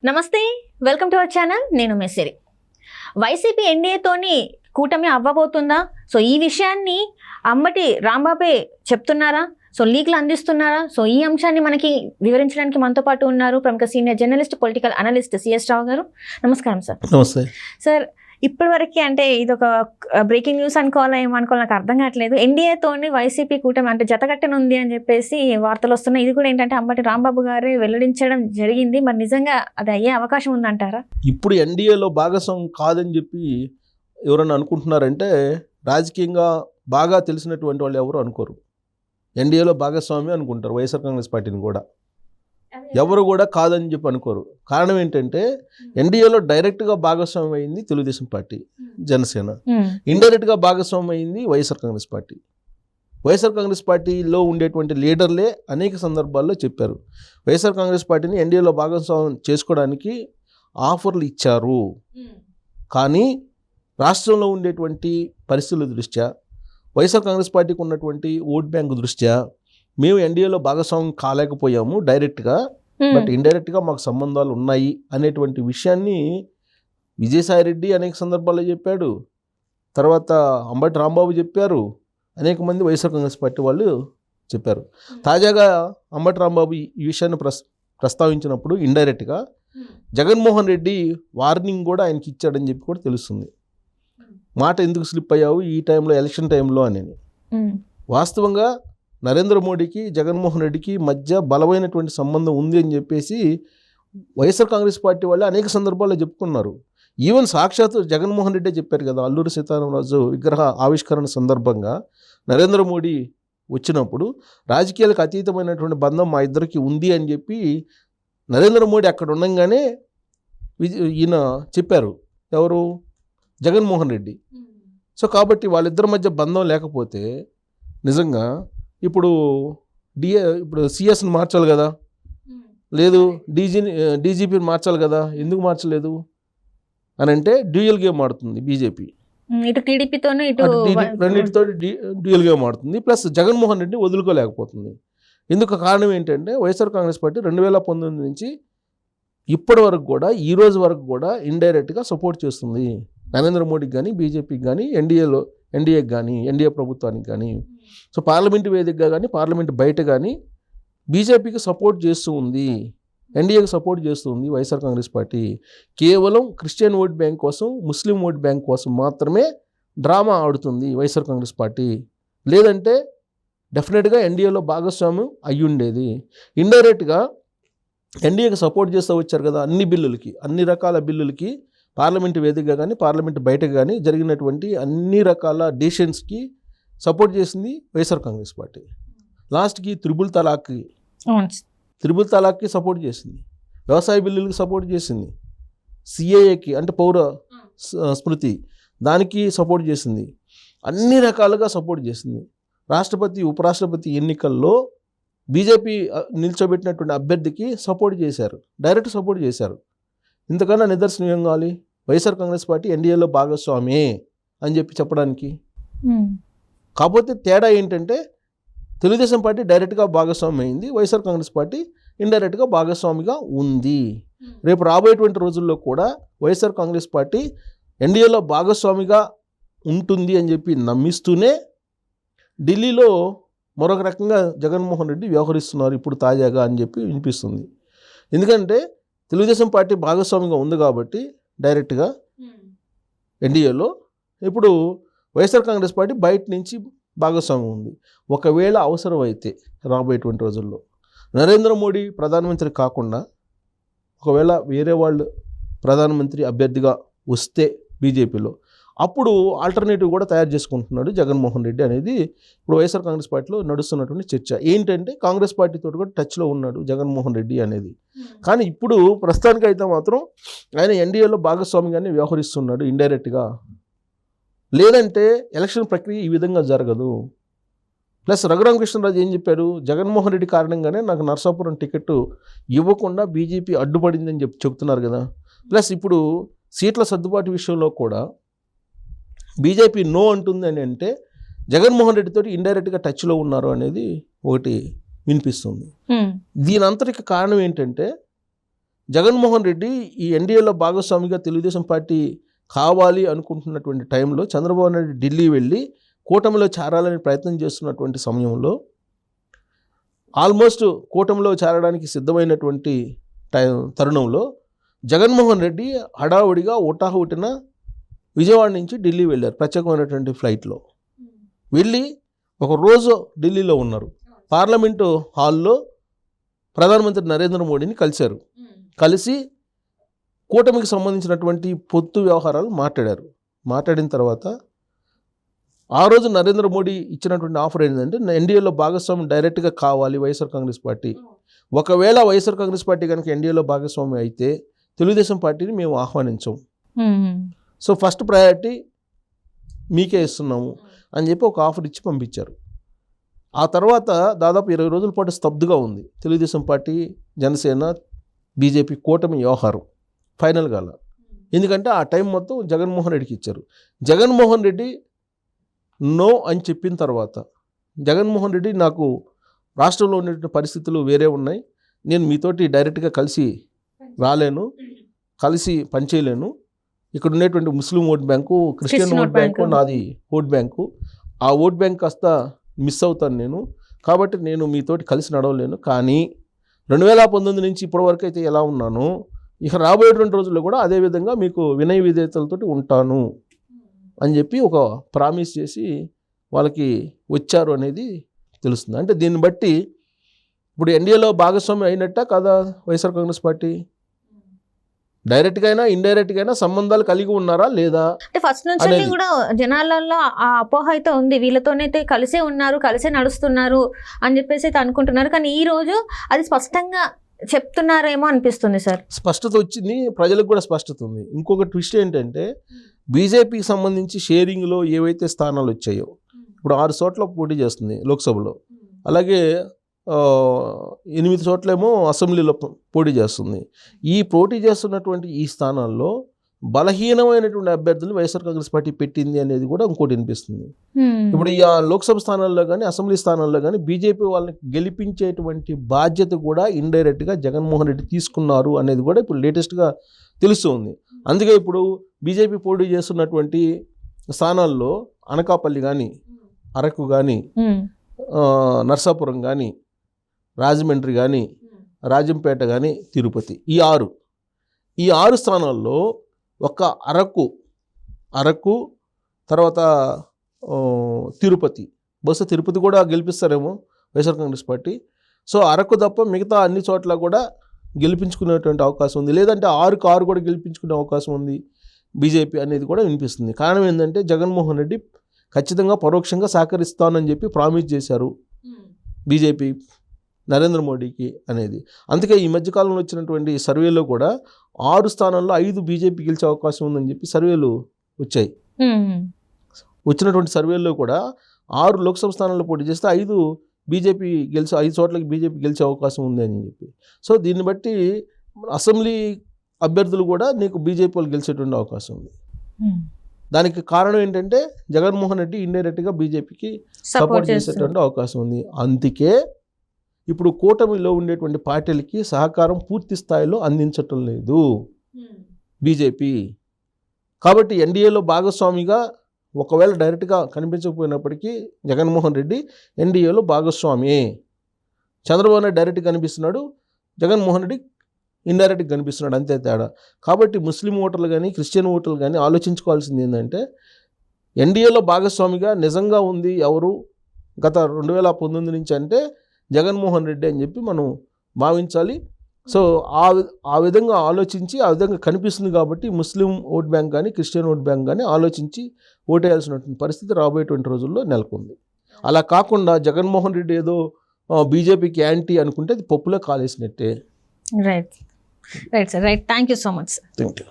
నమస్తే, welcome to our channel. నేను మెస్సిరి. YCP ఎన్డీఏతోని కూటమి అవ్వబోతుందా? సో ఈ విషయాన్ని అంబటి రాంబాబే చెప్తున్నారా? సో లీక్లు అందిస్తున్నారా? సో ఈ అంశాన్ని మనకి వివరించడానికి మనతో పాటు ఉన్నారు ప్రముఖ senior journalist, political analyst CS Rao గారు. నమస్కారం సార్. నమస్తే సార్. ఇప్పటివరకు అంటే ఇది ఒక బ్రేకింగ్ న్యూస్ అనుకోవాలా ఏమనుకోవాలి నాకు అర్థం కావట్లేదు. ఎన్డీఏతోని వైసీపీ కూటమి అంటే జతగట్టనుంది అని చెప్పేసి వార్తలు వస్తున్నాయి. ఇది కూడా ఏంటంటే అంబటి రాంబాబు గారే వెల్లడించడం జరిగింది. మరి నిజంగా అది అయ్యే అవకాశం ఉందంటారా? ఇప్పుడు ఎన్డీఏలో భాగస్వామ్యం కాదని చెప్పి ఎవరన్నా అనుకుంటున్నారంటే రాజకీయంగా బాగా తెలిసినటువంటి వాళ్ళు ఎవరు అనుకోరు. ఎన్డీఏలో భాగస్వామ్యం అనుకుంటారు వైఎస్ఆర్ కాంగ్రెస్ పార్టీని కూడా. ఎవరు కూడా కాదని చెప్పి అనుకోరు. కారణం ఏంటంటే ఎన్డీఏలో డైరెక్ట్గా భాగస్వామ్యం అయింది తెలుగుదేశం పార్టీ, జనసేన. ఇండైరెక్ట్గా భాగస్వామ్యం అయింది వైఎస్ఆర్ కాంగ్రెస్ పార్టీ. వైఎస్ఆర్ కాంగ్రెస్ పార్టీలో ఉండేటువంటి లీడర్లే అనేక సందర్భాల్లో చెప్పారు వైఎస్ఆర్ కాంగ్రెస్ పార్టీని ఎన్డీఏలో భాగస్వామ్యం చేసుకోవడానికి ఆఫర్లు ఇచ్చారు. కానీ రాష్ట్రంలో ఉండేటువంటి పరిస్థితుల దృష్ట్యా, వైఎస్ఆర్ కాంగ్రెస్ పార్టీకి ఉన్నటువంటి ఓట్ బ్యాంకు దృష్ట్యా మేము ఎన్డీఏలో భాగస్వామ్యం కాలేకపోయాము డైరెక్ట్గా, బట్ ఇండైరెక్ట్గా మాకు సంబంధాలు ఉన్నాయి అనేటువంటి విషయాన్ని విజయసాయిరెడ్డి అనేక సందర్భాల్లో చెప్పాడు. తర్వాత అంబటి రాంబాబు చెప్పారు, అనేక మంది వైఎస్ఆర్ కాంగ్రెస్ పార్టీ వాళ్ళు చెప్పారు. తాజాగా అంబటి రాంబాబు ఈ విషయాన్ని ప్రస్తావించినప్పుడు ఇండైరెక్ట్గా జగన్మోహన్ రెడ్డి వార్నింగ్ కూడా ఆయనకి ఇచ్చాడని చెప్పి కూడా తెలుస్తుంది. మాట ఎందుకు స్లిప్ అయ్యావు ఈ టైంలో, ఎలక్షన్ టైంలో అని. వాస్తవంగా నరేంద్ర మోడీకి జగన్మోహన్ రెడ్డికి మధ్య బలమైనటువంటి సంబంధం ఉంది అని చెప్పేసి వైఎస్ఆర్ కాంగ్రెస్ పార్టీ వాళ్ళు అనేక సందర్భాల్లో చెప్పుకున్నారు. ఈవెన్ సాక్షాత్తు జగన్మోహన్ రెడ్డి చెప్పారు కదా, అల్లూరి సీతారామరాజు విగ్రహ ఆవిష్కరణ సందర్భంగా నరేంద్ర మోడీ వచ్చినప్పుడు రాజకీయాలకు అతీతమైనటువంటి బంధం మా ఇద్దరికి ఉంది అని చెప్పి నరేంద్ర మోడీ అక్కడ ఉండగానే ఈయన చెప్పారు. ఎవరు? జగన్మోహన్ రెడ్డి. సో కాబట్టి వాళ్ళిద్దరి మధ్య బంధం లేకపోతే నిజంగా ఇప్పుడు సిఎస్ని మార్చాలి కదా, లేదు డీజీపీని మార్చాలి కదా, ఎందుకు మార్చలేదు అని అంటే డ్యూయల్ గేమ్ ఆడుతుంది బీజేపీ. ఇటు టీడీపీతోనే రెండింటితో డ్యూయల్ గేమ్ ఆడుతుంది. ప్లస్ జగన్మోహన్ రెడ్డి వదులుకోలేకపోతుంది. ఇందుకు కారణం ఏంటంటే వైఎస్ఆర్ కాంగ్రెస్ పార్టీ 2019 నుంచి ఇప్పటి వరకు కూడా, ఈ రోజు వరకు కూడా ఇండైరెక్ట్గా సపోర్ట్ చేస్తుంది నరేంద్ర మోడీకి కానీ, బీజేపీకి కానీ, ఎన్డీఏకి కానీ, ఎన్డీఏ ప్రభుత్వానికి కానీ. సో పార్లమెంటు వేదికగా కానీ, పార్లమెంటు బయట కానీ బీజేపీకి సపోర్ట్ చేస్తూ ఉంది, ఎన్డీఏకి సపోర్ట్ చేస్తూ ఉంది వైఎస్ఆర్ కాంగ్రెస్ పార్టీ. కేవలం క్రిస్టియన్ ఓట్ బ్యాంక్ కోసం, ముస్లిం ఓట్ బ్యాంక్ కోసం మాత్రమే డ్రామా ఆడుతుంది వైఎస్ఆర్ కాంగ్రెస్ పార్టీ. లేదంటే డెఫినెట్గా ఎన్డీఏలో భాగస్వామ్యం అయ్యుండేది. ఇండైరెక్ట్గా ఎన్డీఏకి సపోర్ట్ చేస్తూ వచ్చారు కదా అన్ని బిల్లులకి, అన్ని రకాల బిల్లులకి, పార్లమెంటు వేదికగా కానీ, పార్లమెంటు బయటకు కానీ జరిగినటువంటి అన్ని రకాల డిసిషన్స్కి సపోర్ట్ చేసింది వైఎస్ఆర్ కాంగ్రెస్ పార్టీ. లాస్ట్కి త్రిబుల్ తలాక్కి సపోర్ట్ చేసింది, వ్యవసాయ బిల్లులకి సపోర్ట్ చేసింది, సిఏఏకి అంటే పౌర స్మృతి దానికి సపోర్ట్ చేసింది, అన్ని రకాలుగా సపోర్ట్ చేసింది. రాష్ట్రపతి, ఉపరాష్ట్రపతి ఎన్నికల్లో బీజేపీ నిల్చోబెట్టినటువంటి అభ్యర్థికి సపోర్ట్ చేశారు, డైరెక్ట్ సపోర్ట్ చేశారు. ఇంతకన్నా నిదర్శనం ఏం కావాలి? వైఎస్ఆర్ కాంగ్రెస్ పార్టీ ఎన్డీఏలో భాగస్వామే అని చెప్పి చెప్పడానికి. కాకపోతే తేడా ఏంటంటే తెలుగుదేశం పార్టీ డైరెక్ట్గా భాగస్వామి అయింది, వైఎస్ఆర్ కాంగ్రెస్ పార్టీ ఇండైరెక్ట్గా భాగస్వామిగా ఉంది. రేపు రాబోయేటువంటి రోజుల్లో కూడా వైఎస్ఆర్ కాంగ్రెస్ పార్టీ ఎన్డీఏలో భాగస్వామిగా ఉంటుంది అని చెప్పి నమ్మిస్తూనే ఢిల్లీలో మరొక రకంగా జగన్మోహన్ రెడ్డి వ్యవహరిస్తున్నారు ఇప్పుడు తాజాగా అని చెప్పి వినిపిస్తుంది. ఎందుకంటే తెలుగుదేశం పార్టీ భాగస్వామిగా ఉంది కాబట్టి డైరెక్ట్గా ఎన్డీఏలో, ఇప్పుడు వైఎస్ఆర్ కాంగ్రెస్ పార్టీ బయట నుంచి భాగస్వామ్యం ఉంది. ఒకవేళ అవసరమైతే రాబోయేటువంటి రోజుల్లో నరేంద్ర మోడీ ప్రధానమంత్రి కాకుండా ఒకవేళ వేరే వాళ్ళు ప్రధానమంత్రి అభ్యర్థిగా వస్తే బీజేపీలో, అప్పుడు ఆల్టర్నేటివ్ కూడా తయారు చేసుకుంటున్నాడు జగన్మోహన్ రెడ్డి అనేది ఇప్పుడు వైఎస్ఆర్ కాంగ్రెస్ పార్టీలో నడుస్తున్నటువంటి చర్చ. ఏంటంటే కాంగ్రెస్ పార్టీతో కూడా టచ్లో ఉన్నాడు జగన్మోహన్ రెడ్డి అనేది. కానీ ఇప్పుడు ప్రస్తుతానికి అయితే మాత్రం ఆయన ఎన్డీఏలో భాగస్వామిగానే వ్యవహరిస్తున్నాడు ఇండైరెక్ట్గా. లేదంటే ఎలక్షన్ ప్రక్రియ ఈ విధంగా జరగదు. ప్లస్ రఘురామకృష్ణరాజు ఏం చెప్పారు? జగన్మోహన్ రెడ్డి కారణంగానే నాకు నర్సాపురం టికెట్ ఇవ్వకుండా బీజేపీ అడ్డుపడిందని చెప్తున్నారు కదా. ప్లస్ ఇప్పుడు సీట్ల సర్దుబాటు విషయంలో కూడా బీజేపీ నో అంటుంది అని అంటే జగన్మోహన్ రెడ్డితో ఇండైరెక్ట్గా టచ్లో ఉన్నారు అనేది ఒకటి వినిపిస్తుంది. దీని అంతటికి కారణం ఏంటంటే జగన్మోహన్ రెడ్డి ఈ ఎన్డీఏలో భాగస్వామిగా తెలుగుదేశం పార్టీ కావాలి అనుకుంటున్నటువంటి టైంలో చంద్రబాబు నాయుడు ఢిల్లీ వెళ్ళి కూటమిలో చేరాలని ప్రయత్నం చేస్తున్నటువంటి సమయంలో ఆల్మోస్ట్ కూటమిలో చేరడానికి సిద్ధమైనటువంటి తరుణంలో జగన్మోహన్ రెడ్డి హడావుడిగా హుటాహుటిన విజయవాడ నుంచి ఢిల్లీ వెళ్ళారు ప్రత్యేకమైనటువంటి ఫ్లైట్లో. వెళ్ళి ఒక రోజు ఢిల్లీలో ఉన్నారు. పార్లమెంటు హాల్లో ప్రధానమంత్రి నరేంద్ర మోడీని కలిశారు. కలిసి కూటమికి సంబంధించినటువంటి పొత్తు వ్యవహారాలు మాట్లాడారు. మాట్లాడిన తర్వాత ఆ రోజు నరేంద్ర మోడీ ఇచ్చినటువంటి ఆఫర్ ఏంటంటే ఎన్డీఏలో భాగస్వామ్యం డైరెక్ట్గా కావాలి వైఎస్ఆర్ కాంగ్రెస్ పార్టీ. ఒకవేళ వైఎస్ఆర్ కాంగ్రెస్ పార్టీ కనుక ఎన్డీఏలో భాగస్వామ్యం అయితే తెలుగుదేశం పార్టీని మేము ఆహ్వానించాం. సో ఫస్ట్ ప్రయారిటీ మీకే ఇస్తున్నాము అని చెప్పి ఒక ఆఫర్ ఇచ్చి పంపించారు. ఆ తర్వాత దాదాపు 20 రోజుల పాటు స్తబ్దుగా ఉంది తెలుగుదేశం పార్టీ, జనసేన, బీజేపీ కూటమి వ్యవహారం ఫైనల్ కాల. ఎందుకంటే ఆ టైం మొత్తం జగన్మోహన్ రెడ్డికి ఇచ్చారు. జగన్మోహన్ రెడ్డి నో అని చెప్పిన తర్వాత జగన్మోహన్ రెడ్డి నాకు రాష్ట్రంలో ఉన్నటువంటి పరిస్థితులు వేరే ఉన్నాయి, నేను మీతోటి డైరెక్ట్గా కలిసి రాలేను, కలిసి పనిచేయలేను, ఇక్కడ ఉండేటువంటి ముస్లిం vote bank, Christian vote bank నాది ఓట్ బ్యాంకు, ఆ ఓట్ బ్యాంక్ కాస్త మిస్ అవుతాను నేను, కాబట్టి నేను మీతోటి కలిసి నడవలేను. కానీ 2019 నుంచి ఇప్పటివరకు అయితే ఎలా ఉన్నానో ఇక రాబోయేటువంటి రోజుల్లో కూడా అదేవిధంగా మీకు వినయ విధేయతలతోటి ఉంటాను అని చెప్పి ఒక ప్రామిస్ చేసి వాళ్ళకి వచ్చారు అనేది తెలుస్తుంది. అంటే దీన్ని బట్టి ఇప్పుడు ఎన్డీఏలో భాగస్వామ్యం అయినట్ట కదా వైఎస్ఆర్ కాంగ్రెస్ పార్టీ? డైరెక్ట్గా అయినా ఇండైరెక్ట్గా అయినా సంబంధాలు కలిగి ఉన్నారా లేదా? అంటే ఫస్ట్ నుంచి కూడా జనాలలో ఆ అపోహ అయితే ఉంది, వీళ్ళతోనైతే కలిసే ఉన్నారు, కలిసే నడుస్తున్నారు అని చెప్పేసి అయితే అనుకుంటున్నారు. కానీ ఈ రోజు అది స్పష్టంగా చెప్తున్నారేమో అనిపిస్తుంది సార్. స్పష్టత వచ్చింది, ప్రజలకు కూడా స్పష్టత ఉంది. ఇంకొక ట్విస్ట్ ఏంటంటే బీజేపీకి సంబంధించి షేరింగ్లో ఏవైతే స్థానాలు వచ్చాయో ఇప్పుడు 6 చోట్ల పోటీ చేస్తుంది లోక్సభలో, అలాగే 8 చోట్లేమో అసెంబ్లీలో పోటీ చేస్తుంది. ఈ పోటీ చేస్తున్నటువంటి ఈ స్థానాల్లో బలహీనమైనటువంటి అభ్యర్థులు వైఎస్ఆర్ కాంగ్రెస్ పార్టీ పెట్టింది అనేది కూడా ఇంకోటి వినిపిస్తుంది. ఇప్పుడు ఈ లోక్సభ స్థానాల్లో కానీ అసెంబ్లీ స్థానాల్లో కానీ బీజేపీ వాళ్ళని గెలిపించేటువంటి బాధ్యత కూడా ఇండైరెక్ట్గా జగన్మోహన్ రెడ్డి తీసుకున్నారు అనేది కూడా ఇప్పుడు లేటెస్ట్గా తెలుస్తుంది. అందుకే ఇప్పుడు బీజేపీ పోటీ చేస్తున్నటువంటి స్థానాల్లో అనకాపల్లి కానీ, అరకు కానీ, నర్సాపురం కానీ, రాజమండ్రి కానీ, రాజంపేట కానీ, తిరుపతి, ఈ ఆరు స్థానాల్లో ఒక అరకు తర్వాత తిరుపతి, బహుశా తిరుపతి కూడా గెలిపిస్తారేమో వైఎస్ఆర్ కాంగ్రెస్ పార్టీ. సో అరకు తప్ప మిగతా అన్ని చోట్ల కూడా గెలిపించుకునేటువంటి అవకాశం ఉంది, లేదంటే 6 కూడా గెలిపించుకునే అవకాశం ఉంది బీజేపీ అనేది కూడా వినిపిస్తుంది. కారణం ఏంటంటే జగన్మోహన్ రెడ్డి ఖచ్చితంగా పరోక్షంగా సహకరిస్తానని చెప్పి ప్రామిస్ చేశారు బీజేపీ నరేంద్ర మోడీకి అనేది. అందుకే ఈ మధ్యకాలంలో వచ్చినటువంటి సర్వేలో కూడా 6 స్థానాల్లో 5 బీజేపీ గెలిచే అవకాశం ఉందని చెప్పి సర్వేలు వచ్చాయి. వచ్చినటువంటి సర్వేల్లో కూడా 6 లోక్సభ స్థానాల్లో పోటీ చేస్తే 5 బీజేపీ 5 చోట్లకి బీజేపీ గెలిచే అవకాశం ఉంది అని చెప్పి. సో దీన్ని బట్టి అసెంబ్లీ అభ్యర్థులు కూడా నీకు బీజేపీ వాళ్ళు గెలిచేటువంటి అవకాశం ఉంది. దానికి కారణం ఏంటంటే జగన్మోహన్ రెడ్డి ఇండైరెక్ట్గా బీజేపీకి సపోర్ట్ చేసేటువంటి అవకాశం ఉంది. అందుకే ఇప్పుడు కూటమిలో ఉండేటువంటి పార్టీలకి సహకారం పూర్తి స్థాయిలో అందించటం లేదు బీజేపీ. కాబట్టి ఎన్డీఏలో భాగస్వామిగా ఒకవేళ డైరెక్ట్గా కనిపించకపోయినప్పటికీ జగన్మోహన్ రెడ్డి ఎన్డీఏలో భాగస్వామి. చంద్రబాబు నాయుడు డైరెక్ట్గా కనిపిస్తున్నాడు, జగన్మోహన్ రెడ్డి ఇండైరెక్ట్గా కనిపిస్తున్నాడు, అంతే తేడా. కాబట్టి ముస్లిం ఓటర్లు కానీ క్రిస్టియన్ ఓటర్లు కానీ ఆలోచించుకోవాల్సింది ఏంటంటే ఎన్డీఏలో భాగస్వామిగా నిజంగా ఉంది ఎవరు గత 2019 నుంచి అంటే జగన్మోహన్ రెడ్డి అని చెప్పి మనం భావించాలి. సో ఆ విధంగా ఆలోచించి ఆ విధంగా కనిపిస్తుంది కాబట్టి ముస్లిం ఓట్ బ్యాంక్ కానీ క్రిస్టియన్ ఓట్ బ్యాంక్ కానీ ఆలోచించి ఓటేయాల్సినటువంటి పరిస్థితి రాబోయేటువంటి రోజుల్లో నెలకొంది. అలా కాకుండా జగన్మోహన్ రెడ్డి ఏదో బీజేపీకి యాంటీ అనుకుంటే అది పప్పులో కాలేసినట్టే. Right sir, right. Thank you so much sir. Thank you.